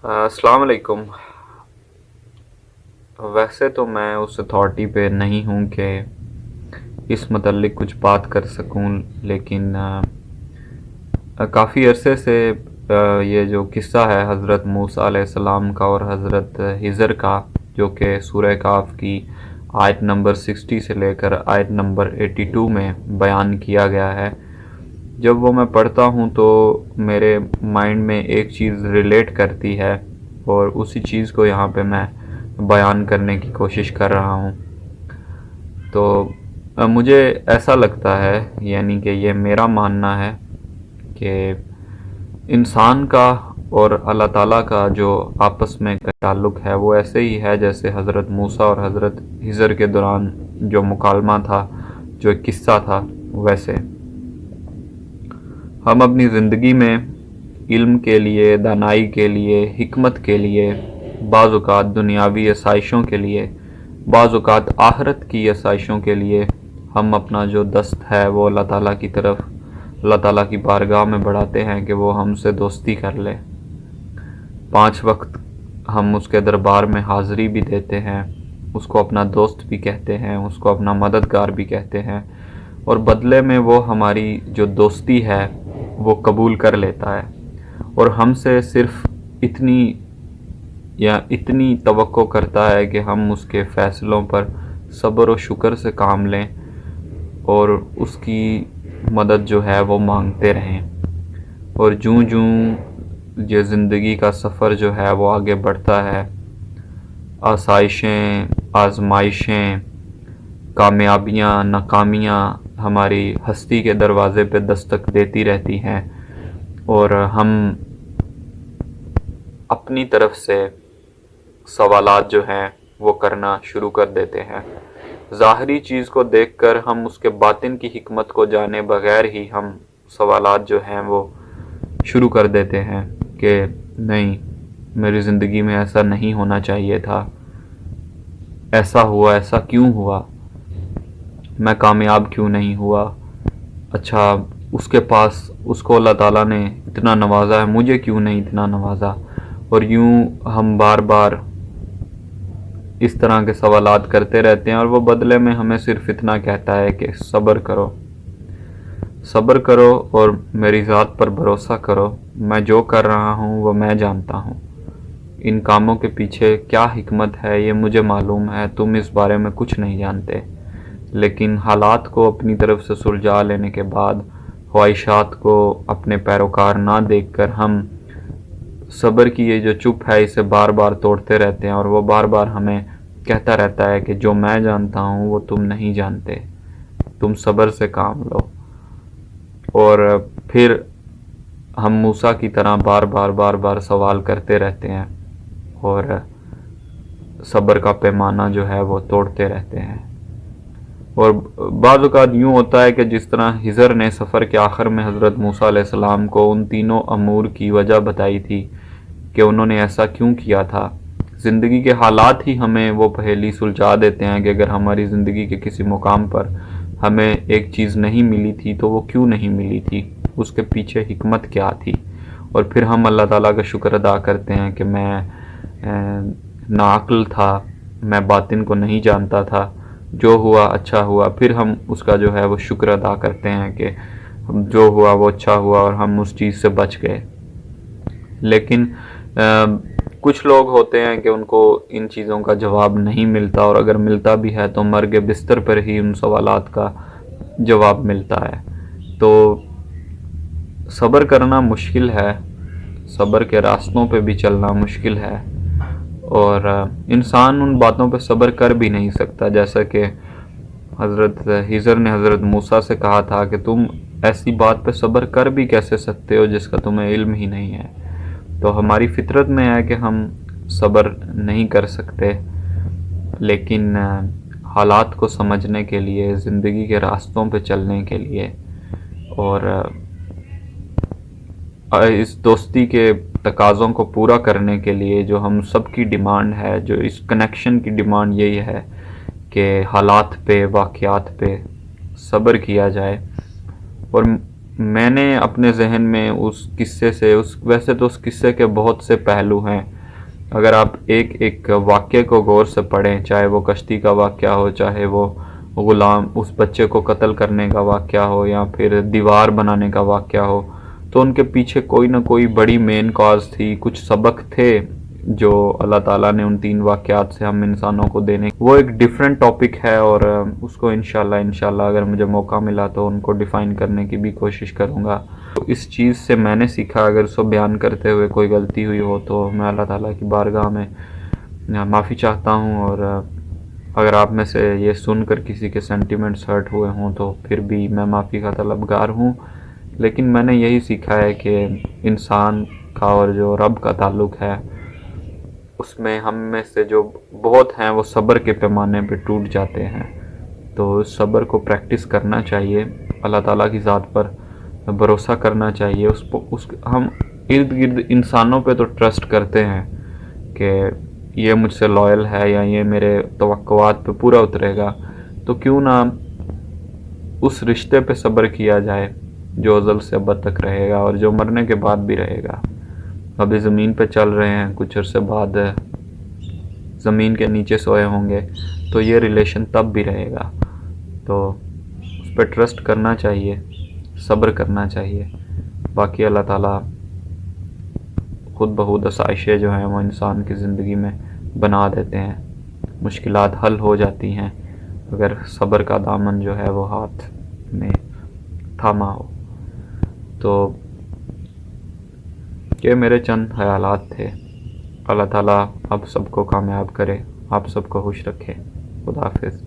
अस्सलाम वालेकुम। वैसे तो मैं उस अथॉरिटी पे नहीं हूँ कि इस मतलब कुछ बात कर सकूँ, लेकिन काफ़ी अरसे से ये जो किस्सा है हज़रत मूसा अलैहिस्सलाम का और हज़रत हिज़र का, जो कि सूरह काफ की आयत नंबर 60 से लेकर आयत नंबर 82 में बयान किया गया है, जब वो मैं पढ़ता हूँ तो मेरे माइंड में एक चीज़ रिलेट करती है और उसी चीज़ को यहाँ पे मैं बयान करने की कोशिश कर रहा हूँ। तो मुझे ऐसा लगता है, यानी कि ये मेरा मानना है कि इंसान का और अल्लाह ताला का जो आपस में का ताल्लुक़ है वो ऐसे ही है जैसे हज़रत मूसा और हज़रत हिज़र के दौरान जो मुकालमा था, जो एक किस्सा था। वैसे हम अपनी ज़िंदगी में इल्म के लिए, दानाई के लिए, हिकमत के लिए, बाज़ औक़ात दुनियावी आसाइशों के लिए, बाज़ औक़ात आखिरत की आसाइशों के लिए हम अपना जो दस्त है वो अल्लाह ताला की तरफ, अल्लाह ताला की बारगाह में बढ़ाते हैं कि वो हमसे दोस्ती कर ले। 5 वक्त हम उसके दरबार में हाज़िरी भी देते हैं, उसको अपना दोस्त भी कहते हैं, उसको अपना मददगार भी कहते हैं, और बदले में वो हमारी जो दोस्ती है वो कबूल कर लेता है और हमसे सिर्फ़ इतनी तवक्को करता है कि हम उसके फ़ैसलों पर सब्र और शुक्र से काम लें और उसकी मदद जो है वो मांगते रहें। और जूं ये ज़िंदगी का सफ़र जो है वो आगे बढ़ता है, आसाइशें, आजमाइशें, कामयाबियाँ, नाकामियाँ हमारी हस्ती के दरवाज़े पे दस्तक देती रहती हैं और हम अपनी तरफ से सवालात जो हैं वो करना शुरू कर देते हैं। ज़ाहरी चीज़ को देखकर हम उसके बातिन की हिकमत को जाने बगैर ही हम सवालात जो हैं वो शुरू कर देते हैं कि नहीं, मेरी ज़िंदगी में ऐसा नहीं होना चाहिए था, ऐसा हुआ, ऐसा क्यों हुआ, मैं कामयाब क्यों नहीं हुआ, अच्छा उसके पास, उसको अल्लाह ताला ने इतना नवाजा है, मुझे क्यों नहीं इतना नवाजा। और यूं हम बार बार इस तरह के सवालात करते रहते हैं और वो बदले में हमें सिर्फ इतना कहता है कि सब्र करो, सब्र करो और मेरी ज़ात पर भरोसा करो, मैं जो कर रहा हूँ वो मैं जानता हूँ, इन कामों के पीछे क्या हिकमत है ये मुझे मालूम है, तुम इस बारे में कुछ नहीं जानते। लेकिन हालात को अपनी तरफ से सुलझा लेने के बाद, ख्वाहिशात को अपने पैरोकार ना देखकर हम सब्र की ये जो चुप है इसे बार बार तोड़ते रहते हैं और वो बार बार हमें कहता रहता है कि जो मैं जानता हूँ वो तुम नहीं जानते, तुम सब्र से काम लो। और फिर हम मूसा की तरह बार बार सवाल करते रहते हैं और सब्र का पैमाना जो है वो तोड़ते रहते हैं। और बाज़ औक़ात यूँ होता है कि जिस तरह हिज़र ने सफ़र के आखिर में हज़रत मूसा अलैहिस्सलाम को उन तीनों अमूर की वजह बताई थी कि उन्होंने ऐसा क्यों किया था, ज़िंदगी के हालात ही हमें वो पहेली सुलझा देते हैं कि अगर हमारी ज़िंदगी के किसी मुकाम पर हमें एक चीज़ नहीं मिली थी तो वो क्यों नहीं मिली थी, उसके पीछे हिकमत क्या थी। और फिर हम अल्लाह ताला का शुक्र अदा करते हैं कि मैं नाअक्ल था, मैं बातिन को नहीं जानता था, जो हुआ अच्छा हुआ। फिर हम उसका जो है वो शुक्र अदा करते हैं कि जो हुआ वो अच्छा हुआ और हम उस चीज़ से बच गए। लेकिन कुछ लोग होते हैं कि उनको इन चीज़ों का जवाब नहीं मिलता, और अगर मिलता भी है तो मर्ग बिस्तर पर ही उन सवालात का जवाब मिलता है। तो सब्र करना मुश्किल है, सब्र के रास्तों पे भी चलना मुश्किल है, और इंसान उन बातों पे सब्र कर भी नहीं सकता, जैसा कि हज़रत हिज़र ने हज़रत मूसा से कहा था कि तुम ऐसी बात पे सब्र कर भी कैसे सकते हो जिसका तुम्हें इल्म ही नहीं है। तो हमारी फितरत में है कि हम सब्र नहीं कर सकते, लेकिन हालात को समझने के लिए, ज़िंदगी के रास्तों पे चलने के लिए और इस दोस्ती के तकाज़ों को पूरा करने के लिए जो हम सब की डिमांड है, जो इस कनेक्शन की डिमांड यही है कि हालात पे, वाक़यात पे सब्र किया जाए। और मैंने अपने जहन में उस किस्से से, वैसे तो उस किस्से के बहुत से पहलू हैं اگر آپ ایک ایک واقعے کو غور سے پڑھیں، چاہے وہ کشتی کا واقعہ ہو، چاہے وہ غلام اس بچے کو قتل کرنے کا واقعہ ہو، یا پھر دیوار بنانے کا واقعہ ہو، تو ان کے پیچھے کوئی نہ کوئی بڑی مین کاز تھی، کچھ سبق تھے جو اللہ تعالیٰ نے ان 3 واقعات سے ہم انسانوں کو دینے. وہ ایک ڈیفرنٹ ٹاپک ہے، اور اس کو انشاءاللہ اگر مجھے موقع ملا تو ان کو ڈیفائن کرنے کی بھی کوشش کروں گا. تو اس چیز سے میں نے سیکھا، اگر اس کو بیان کرتے ہوئے کوئی غلطی ہوئی ہو تو میں اللہ تعالیٰ کی بارگاہ میں معافی چاہتا ہوں. اور اگر آپ میں سے یہ سن کر کسی کے سینٹیمنٹس ہرٹ ہوئے ہوں تو پھر بھی میں معافی کا طلبگار ہوں. لیکن میں نے یہی سیکھا ہے کہ انسان کا اور جو رب کا تعلق ہے، اس میں ہم میں سے جو بہت ہیں وہ صبر کے پیمانے پہ ٹوٹ جاتے ہیں. تو اس صبر کو پریکٹس کرنا چاہیے، اللہ تعالیٰ کی ذات پر بھروسہ کرنا چاہیے. ہم ارد گرد انسانوں پہ تو ٹرسٹ کرتے ہیں کہ یہ مجھ سے لائل ہے یا یہ میرے توقعات پہ پورا اترے گا، تو کیوں نہ اس رشتے پہ صبر کیا جائے جو ازل سے ابد تک رہے گا اور جو مرنے کے بعد بھی رہے گا. ابھی زمین پہ چل رہے ہیں، کچھ عرصے بعد زمین کے نیچے سوئے ہوں گے، تو یہ ریلیشن تب بھی رہے گا. تو اس پہ ٹرسٹ کرنا چاہیے، صبر کرنا چاہیے. باقی اللہ تعالیٰ خود بخود آسائشیں جو ہیں وہ انسان کی زندگی میں بنا دیتے ہیں، مشکلات حل ہو جاتی ہیں اگر صبر کا دامن جو ہے وہ ہاتھ میں تھاما ہو. تو یہ میرے چند خیالات تھے. اللہ تعالیٰ اب سب کو کامیاب کرے، آپ سب کو خوش رکھے. خدا حافظ.